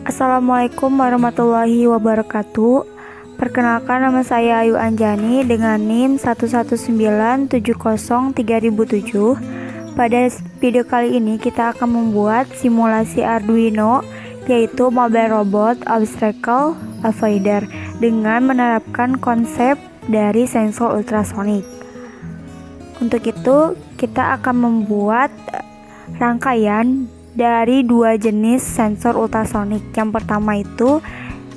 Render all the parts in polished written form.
Assalamualaikum warahmatullahi wabarakatuh. Perkenalkan, nama saya Ayu Anjani dengan NIM 119703007. Pada video kali ini kita akan membuat simulasi Arduino, yaitu Mobile Robot Obstacle Avoider, dengan menerapkan konsep dari sensor ultrasonik. Untuk itu kita akan membuat rangkaian dari dua jenis sensor ultrasonik. Yang pertama itu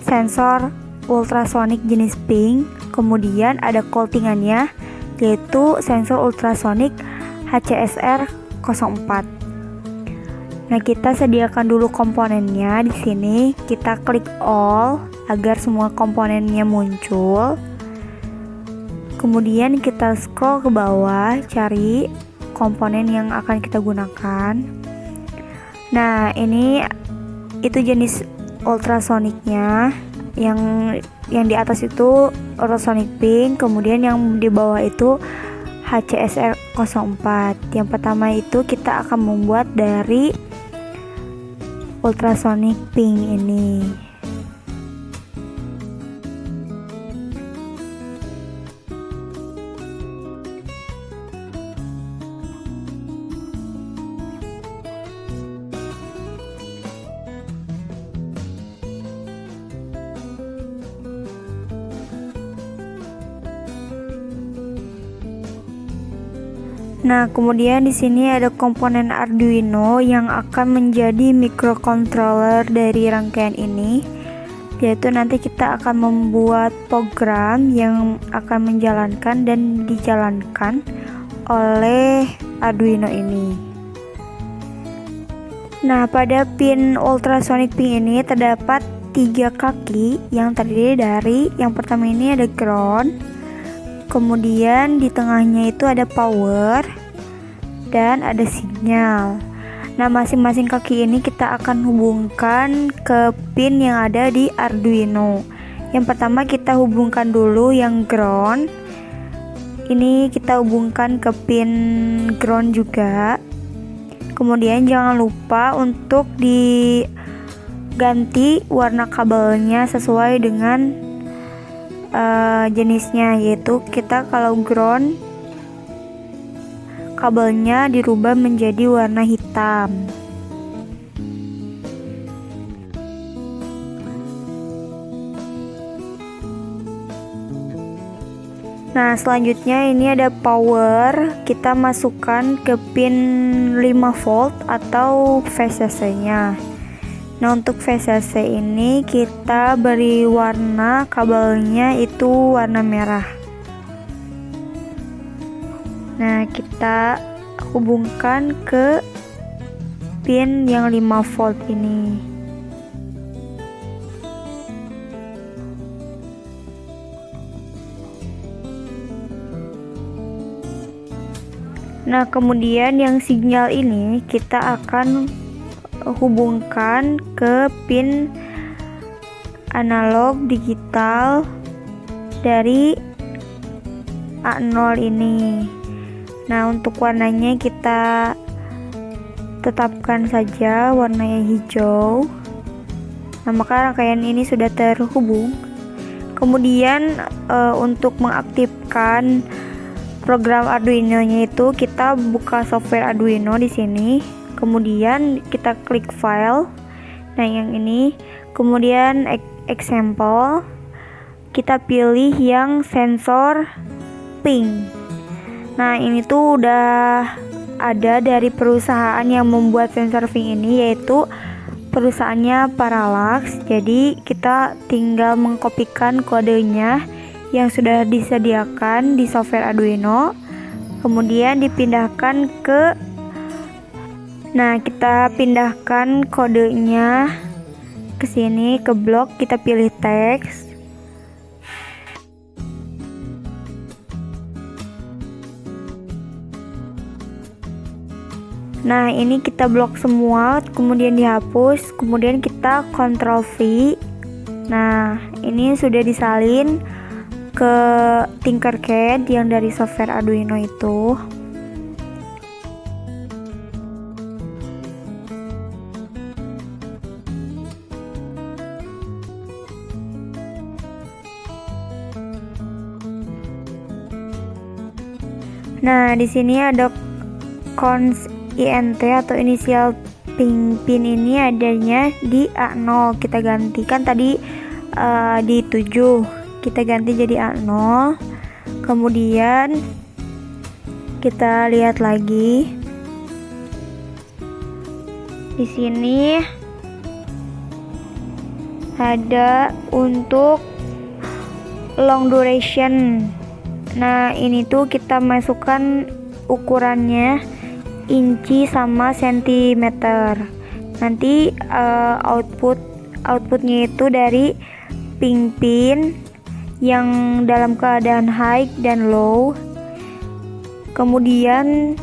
sensor ultrasonik jenis pink, kemudian ada coatingannya, yaitu sensor ultrasonik HCSR 04. Nah, kita sediakan dulu komponennya. Di sini kita klik all agar semua komponennya muncul. Kemudian kita scroll ke bawah, cari komponen yang akan kita gunakan. Nah, ini itu jenis ultrasoniknya. Yang di atas itu ultrasonic pink, kemudian yang di bawah itu HCSR 04. Yang pertama itu kita akan membuat dari ultrasonic pink ini. Nah, kemudian di sini ada komponen Arduino yang akan menjadi microcontroller dari rangkaian ini, yaitu nanti kita akan membuat program yang akan menjalankan dan dijalankan oleh Arduino ini. Nah, pada pin ultrasonic pin ini terdapat 3 kaki yang terdiri dari, yang pertama ini ada ground, kemudian di tengahnya itu ada power dan ada sinyal. Nah, masing-masing kaki ini kita akan hubungkan ke pin yang ada di Arduino. Yang pertama kita hubungkan dulu yang ground. Ini kita hubungkan ke pin ground juga. Kemudian jangan lupa untuk diganti warna kabelnya sesuai dengan jenisnya, yaitu kita kalau ground kabelnya dirubah menjadi warna hitam. Nah, selanjutnya ini ada power, kita masukkan ke pin 5 volt atau VCC nya. Nah, untuk VCC ini kita beri warna kabelnya itu warna merah. Nah, kita hubungkan ke pin yang 5 volt ini. Nah, kemudian yang sinyal ini kita akan hubungkan ke pin analog digital dari A0 ini. Nah, untuk warnanya kita tetapkan saja warnanya hijau. Nah, maka rangkaian ini sudah terhubung. Kemudian untuk mengaktifkan program Arduino-nya itu kita buka software Arduino di sini. Kemudian kita klik file. Nah, yang ini. Kemudian example. Kita pilih yang sensor pink. Nah, ini tuh udah ada dari perusahaan yang membuat sensor pink ini, yaitu perusahaannya Parallax. Jadi kita tinggal mengkopikan kodenya yang sudah disediakan di software Arduino, kemudian dipindahkan ke, nah, kita pindahkan kodenya ke sini, ke blok, kita pilih teks. Nah, ini kita blok semua, kemudian dihapus, kemudian kita Ctrl V. Nah, ini sudah disalin ke Tinkercad yang dari software Arduino itu. Nah, di sini ada cons INT atau inisial pin ini adanya di A0. Kita gantikan tadi di 7. Kita ganti jadi A0. Kemudian kita lihat lagi. Di sini ada untuk long duration. Nah, ini tuh kita masukkan ukurannya inci sama sentimeter. Nanti outputnya itu dari pin yang dalam keadaan high dan low. Kemudian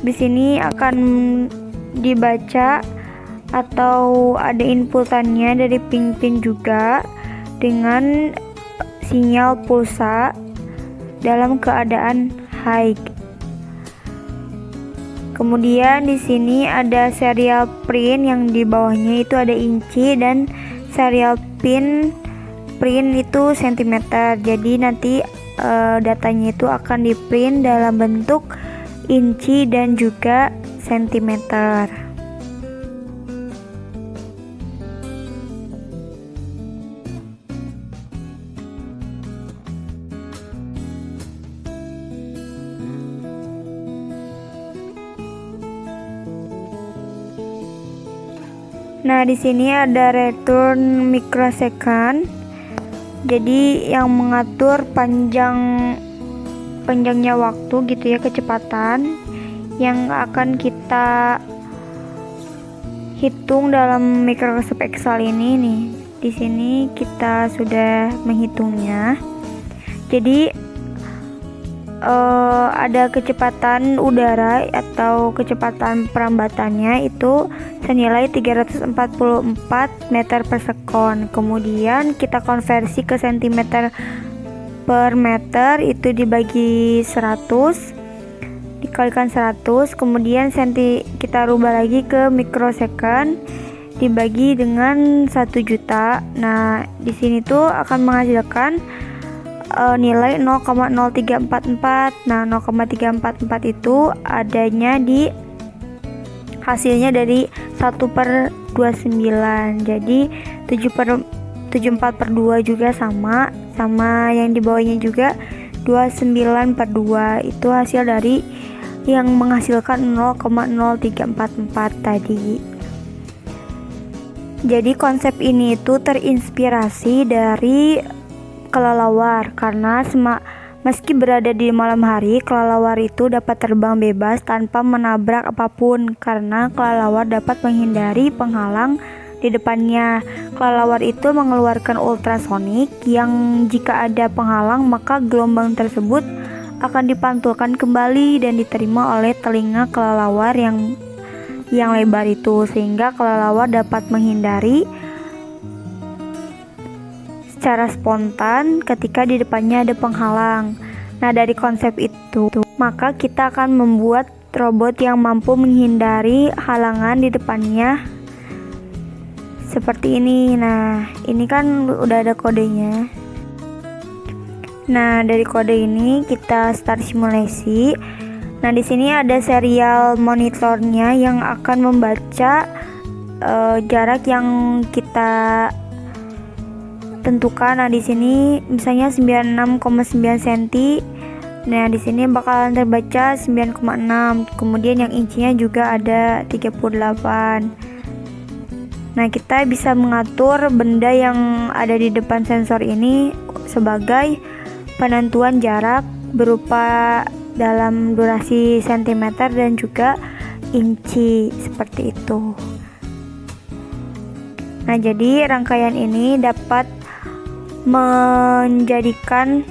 di sini akan dibaca atau ada inputannya dari pin juga dengan sinyal pulsa dalam keadaan high. Kemudian di sini ada serial print yang di bawahnya itu ada inci dan serial print itu sentimeter. Jadi nanti datanya itu akan di print dalam bentuk inci dan juga sentimeter. Nah, di sini ada return microsecond. Jadi yang mengatur panjangnya waktu gitu ya, kecepatan yang akan kita hitung dalam Microsoft Excel ini nih. Di sini kita sudah menghitungnya. Jadi ada kecepatan udara atau kecepatan perambatannya itu senilai 344 meter per sekon. Kemudian kita konversi ke sentimeter per meter, itu dibagi 100 dikalikan 100, kemudian kita rubah lagi ke mikrosecond dibagi dengan 1 juta. Nah, di sini tuh akan menghasilkan nilai 0,0344. Nah, 0,344 itu adanya di hasilnya dari 1/29. Jadi 74/2 juga sama yang di bawahnya juga 29/2. Itu hasil dari yang menghasilkan 0,0344 tadi. Jadi konsep ini itu terinspirasi dari kelelawar, karena meski berada di malam hari, kelelawar itu dapat terbang bebas tanpa menabrak apapun karena kelelawar dapat menghindari penghalang di depannya. Kelelawar itu mengeluarkan ultrasonik yang jika ada penghalang maka gelombang tersebut akan dipantulkan kembali dan diterima oleh telinga kelelawar yang lebar itu, sehingga kelelawar dapat menghindari secara spontan ketika di depannya ada penghalang. Nah, dari konsep itu, maka kita akan membuat robot yang mampu menghindari halangan di depannya seperti ini. Nah, ini kan udah ada kodenya. Nah, dari kode ini kita start simulasi. Nah, di sini ada serial monitornya yang akan membaca jarak yang kita tentukan. Nah, di sini misalnya 96,9 cm. Nah, di sini bakalan terbaca 9,6. Kemudian yang incinya juga ada 38. Nah, kita bisa mengatur benda yang ada di depan sensor ini sebagai penentuan jarak berupa dalam durasi sentimeter dan juga inci seperti itu. Nah, jadi rangkaian ini dapat menjadikan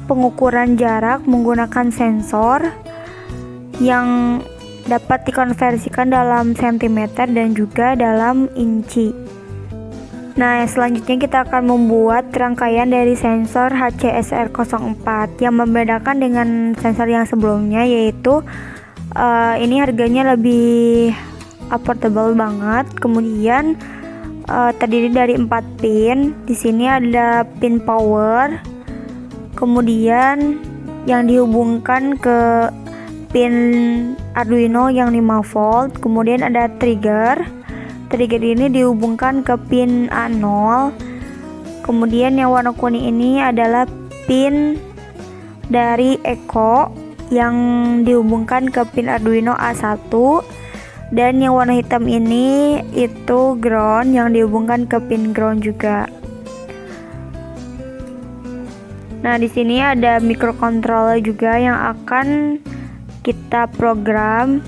pengukuran jarak menggunakan sensor yang dapat dikonversikan dalam sentimeter dan juga dalam inci. Nah, selanjutnya kita akan membuat rangkaian dari sensor HCSR04 yang membedakan dengan sensor yang sebelumnya, yaitu ini harganya lebih affordable banget. Kemudian terdiri dari 4 pin. Di sini ada pin power. Kemudian yang dihubungkan ke pin Arduino yang 5 volt. Kemudian ada trigger ini dihubungkan ke pin A0. Kemudian yang warna kuning ini adalah pin dari Echo yang dihubungkan ke pin Arduino A1, dan yang warna hitam ini itu ground yang dihubungkan ke pin ground juga. Nah, di sini ada microcontroller juga yang akan kita program.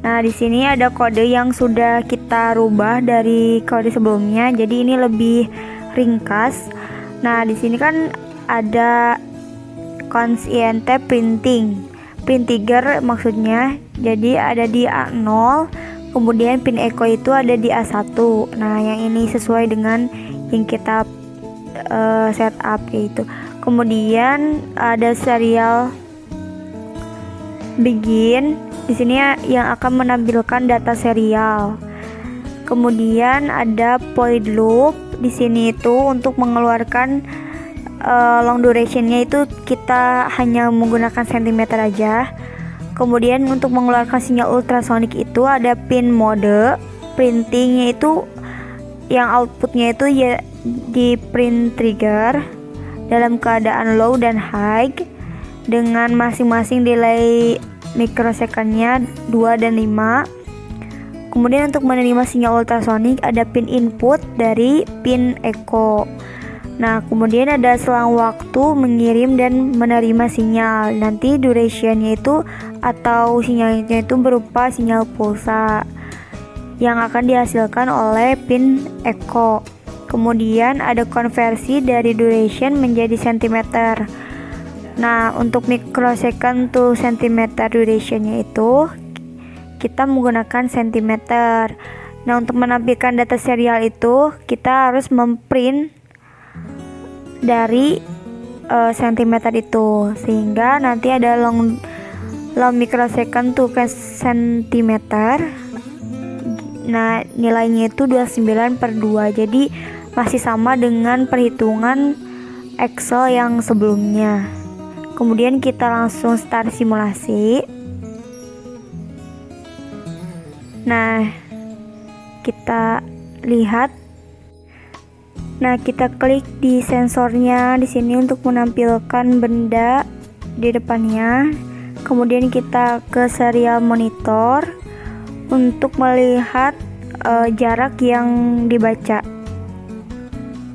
Nah, di sini ada kode yang sudah kita rubah dari kode sebelumnya, jadi ini lebih ringkas. Nah, di sini kan ada cons int printing, print trigger maksudnya. Jadi ada di A0, kemudian pin echo itu ada di A1. Nah, yang ini sesuai dengan yang kita setup yaitu. Kemudian ada serial begin. Di sini yang akan menampilkan data serial. Kemudian ada void loop. Di sini itu untuk mengeluarkan long durationnya itu kita hanya menggunakan sentimeter aja. Kemudian untuk mengeluarkan sinyal ultrasonic itu ada pin mode. Printingnya itu yang outputnya itu ya di print trigger dalam keadaan low dan high dengan masing-masing delay mikrosecondnya 2 dan 5. Kemudian untuk menerima sinyal ultrasonic ada pin input dari pin echo. Nah, kemudian ada selang waktu mengirim dan menerima sinyal. Nanti durationnya itu atau sinyalnya itu berupa sinyal pulsa yang akan dihasilkan oleh pin echo. Kemudian ada konversi dari duration menjadi sentimeter. Nah, untuk microsecond to centimeter durationnya itu kita menggunakan sentimeter. Nah, untuk menampilkan data serial itu kita harus memprint dari sentimeter itu, sehingga nanti ada long microsecond to centimeter. Nah, nilainya itu 29/2. Jadi masih sama dengan perhitungan Excel yang sebelumnya. Kemudian kita langsung start simulasi. Nah, kita lihat. Nah, kita klik di sensornya di sini untuk menampilkan benda di depannya. Kemudian kita ke serial monitor untuk melihat jarak yang dibaca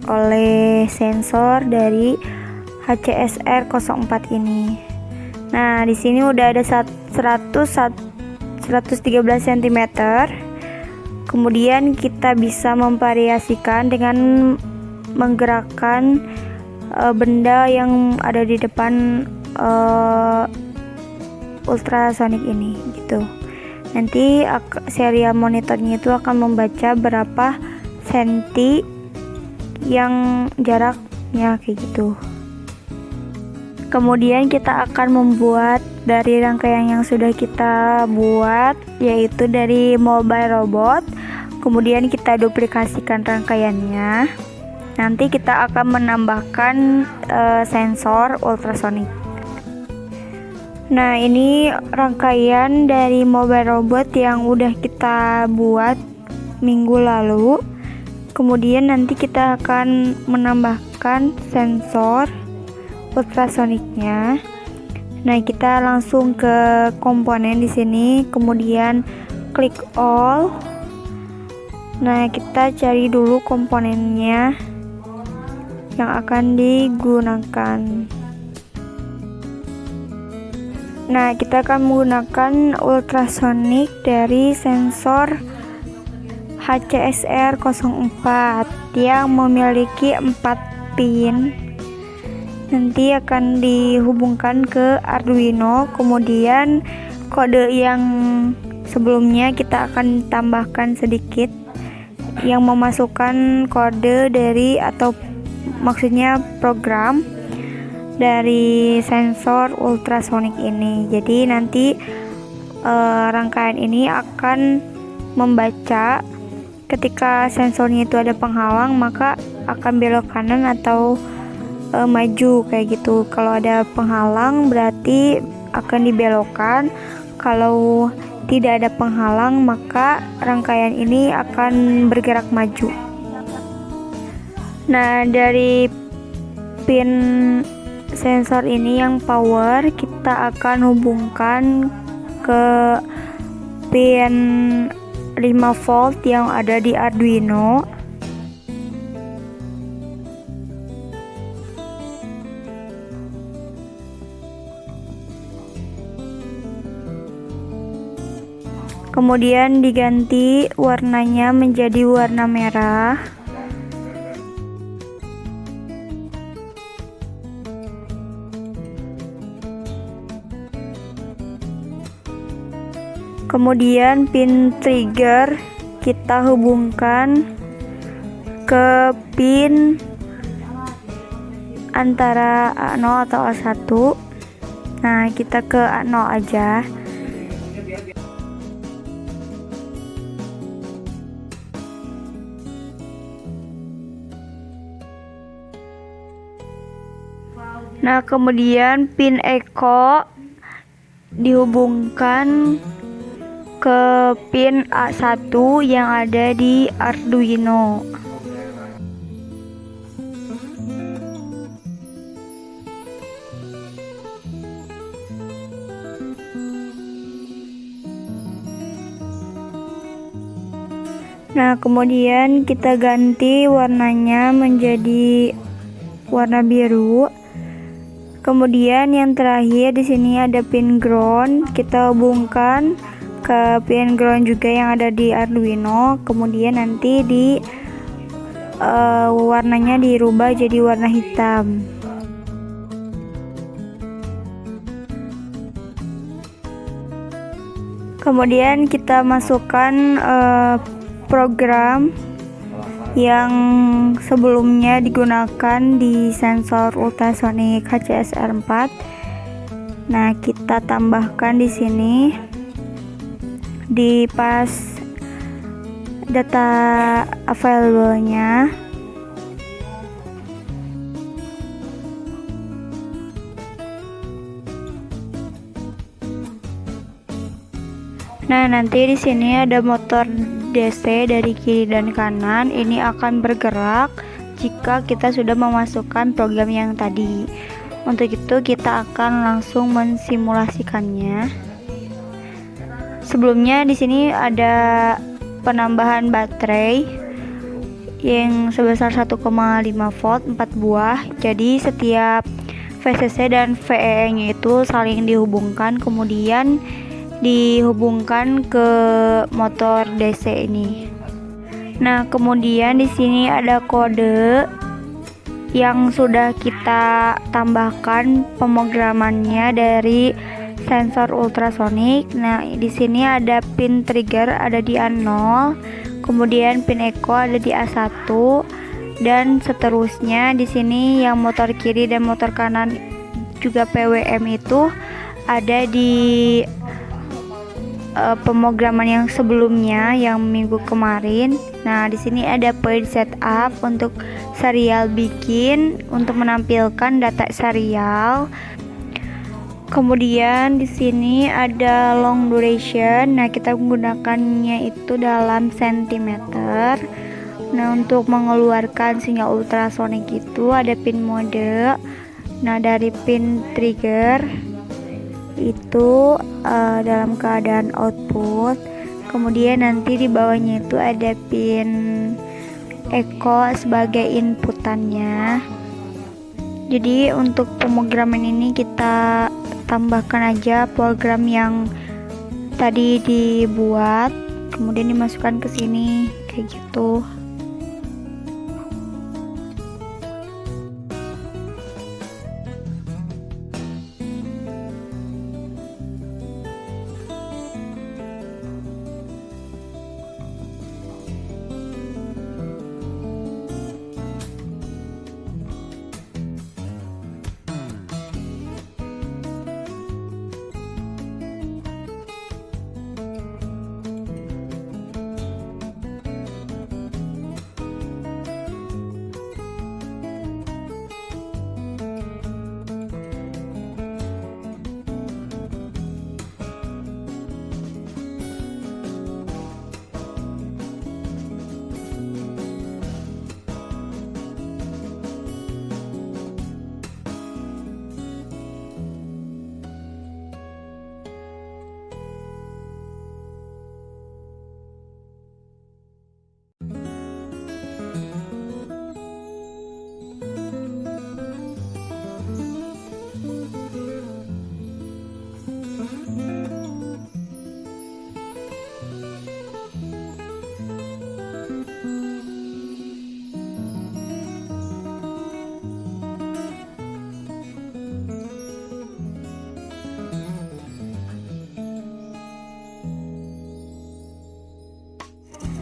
oleh sensor dari HCSR 04 ini. Nah, di sini udah ada 113 cm. Kemudian kita bisa memvariasikan dengan menggerakkan benda yang ada di depan ultrasonic ini gitu. Nanti serial monitornya itu akan membaca berapa senti yang jaraknya kayak gitu. Kemudian kita akan membuat dari rangkaian yang sudah kita buat, yaitu dari mobile robot. Kemudian kita duplikasikan rangkaiannya. Nanti kita akan menambahkan sensor ultrasonic. Nah, ini rangkaian dari mobile robot yang udah kita buat minggu lalu. Kemudian nanti kita akan menambahkan sensor ultrasonicnya. Nah, kita langsung ke komponen di sini, kemudian klik all. Nah, kita cari dulu komponennya yang akan digunakan. Nah, kita akan menggunakan ultrasonic dari sensor HCSR 04 yang memiliki 4 pin. Nanti akan dihubungkan ke Arduino. Kemudian kode yang sebelumnya kita akan tambahkan sedikit yang memasukkan kode dari atau maksudnya program dari sensor ultrasonic ini. Jadi nanti rangkaian ini akan membaca ketika sensornya itu ada penghalang, maka akan belok kanan atau maju kayak gitu. Kalau ada penghalang berarti akan dibelokkan. Kalau tidak ada penghalang maka rangkaian ini akan bergerak maju. Nah, dari pin sensor ini yang power kita akan hubungkan ke pin 5 volt yang ada di Arduino. Kemudian diganti warnanya menjadi warna merah. Kemudian pin trigger kita hubungkan ke pin antara A0 atau A1. Nah, kita ke A0 aja. Nah, kemudian pin echo dihubungkan ke pin A1 yang ada di Arduino. Nah, kemudian kita ganti warnanya menjadi warna biru. Kemudian yang terakhir di sini ada pin ground, kita hubungkan ke pin ground juga yang ada di Arduino. Kemudian nanti warnanya dirubah jadi warna hitam. Kemudian kita masukkan program yang sebelumnya digunakan di sensor ultrasonic HCSR4. Nah, kita tambahkan di sini di pas data available-nya. Nah, nanti di sini ada motor DC dari kiri dan kanan. Ini akan bergerak jika kita sudah memasukkan program yang tadi. Untuk itu kita akan langsung mensimulasikannya. Sebelumnya di sini ada penambahan baterai yang sebesar 1,5 volt 4 buah. Jadi setiap VCC dan VEE-nya itu saling dihubungkan, kemudian dihubungkan ke motor DC ini. Nah, kemudian di sini ada kode yang sudah kita tambahkan pemrogramannya dari sensor ultrasonic. Nah, di sini ada pin trigger ada di A0, kemudian pin echo ada di A1 dan seterusnya. Di sini yang motor kiri dan motor kanan juga PWM itu ada di pemrograman yang sebelumnya yang minggu kemarin. Nah, di sini ada point setup untuk serial bikin untuk menampilkan data serial. Kemudian di sini ada long duration. Nah, kita menggunakannya itu dalam sentimeter. Nah, untuk mengeluarkan sinyal ultrasonic itu ada pin mode. Nah, dari pin trigger itu dalam keadaan output. Kemudian nanti di bawahnya itu ada pin echo sebagai inputannya. Jadi untuk pemrograman ini kita tambahkan aja program yang tadi dibuat, kemudian dimasukkan ke sini kayak gitu.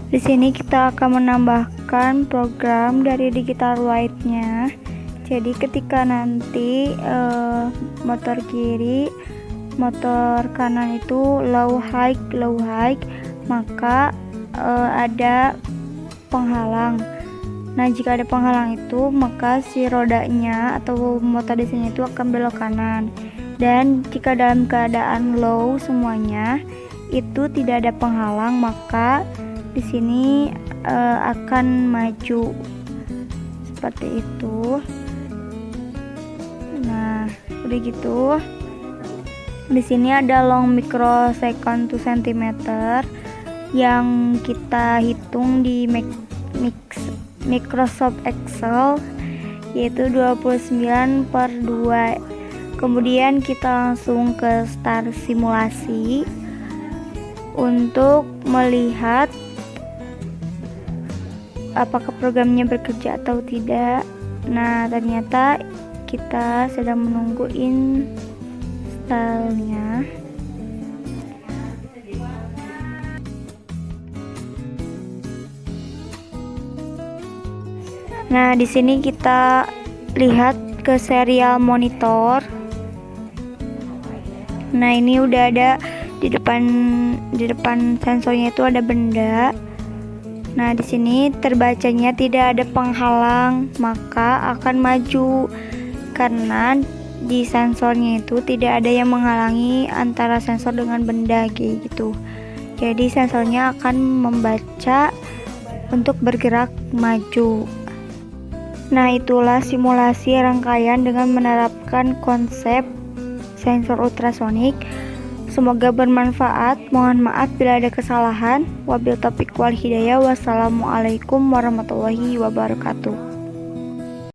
Di sini kita akan menambahkan program dari digital light-nya. Jadi ketika nanti motor kiri, motor kanan itu low high, maka ada penghalang. Nah, jika ada penghalang itu, maka si rodanya atau motor di sini itu akan belok kanan. Dan jika dalam keadaan low semuanya itu tidak ada penghalang, maka di sini akan maju seperti itu. Nah, udah gitu. Di sini ada long microsecond to centimeter yang kita hitung di Microsoft Excel, yaitu 29/2. Kemudian kita langsung ke start simulasi untuk melihat apakah programnya bekerja atau tidak. Nah, ternyata kita sedang menunggu installnya. Nah, di sini kita lihat ke serial monitor. Nah, ini udah ada di depan sensornya itu ada benda. Nah, di sini terbacanya tidak ada penghalang, maka akan maju karena di sensornya itu tidak ada yang menghalangi antara sensor dengan benda gitu. Jadi sensornya akan membaca untuk bergerak maju. Nah, itulah simulasi rangkaian dengan menerapkan konsep sensor ultrasonik. Semoga bermanfaat. Mohon maaf bila ada kesalahan. Wabil taufiq wal hidayah. Wassalamualaikum warahmatullahi wabarakatuh.